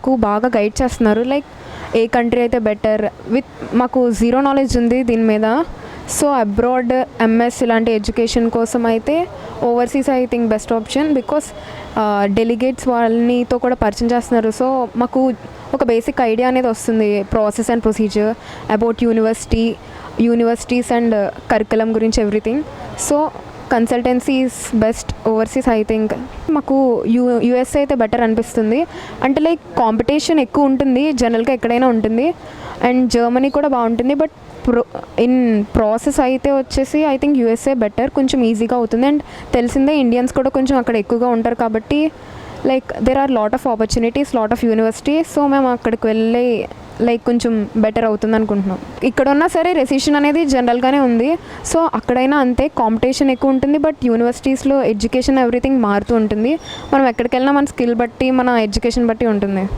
మాకు బాగా గైడ్ చేస్తున్నారు. లైక్ ఏ కంట్రీ అయితే బెటర్ మాకు జీరో నాలెడ్జ్ ఉంది దీని మీద. సో అబ్రాడ్ ఎంఎస్ ఇలాంటి ఎడ్యుకేషన్ కోసం అయితే overseas I think best option. Because delegates వాళ్ళనితో కూడా పరిచయం చేస్తున్నారు. సో మాకు ఒక బేసిక్ ఐడియా అనేది వస్తుంది, process and procedure about universities and curriculum గురించి everything. So consultancy is best overseas I think. మాకు యూఎస్ఏ అయితే బెటర్ అనిపిస్తుంది. అంటే లైక్ కాంపిటీషన్ ఎక్కువ ఉంటుంది జనరల్గా ఎక్కడైనా ఉంటుంది. అండ్ జర్మనీ కూడా బాగుంటుంది. బట్ ఇన్ ప్రాసెస్ అయితే వచ్చేసి ఐ థింక్ యూఎస్ఏ బెటర్, కొంచెం ఈజీగా అవుతుంది. అండ్ తెలిసిందే ఇండియన్స్ కూడా కొంచెం అక్కడ ఎక్కువగా ఉంటారు కాబట్టి like there are lot of opportunities, lot of universities. So మేము అక్కడికి వెళ్ళి లైక్ కొంచెం బెటర్ అవుతుంది అనుకుంటున్నాం. ఇక్కడ ఉన్నా సరే రెసిషన్ అనేది జనరల్గానే ఉంది. సో అక్కడైనా అంతే కాంపిటీషన్ ఎక్కువ ఉంటుంది. బట్ యూనివర్సిటీస్లో ఎడ్యుకేషన్ ఎవ్రీథింగ్ మారుతూ ఉంటుంది. మనం ఎక్కడికి వెళ్ళినా మన స్కిల్ బట్టి మన ఎడ్యుకేషన్ బట్టి ఉంటుంది.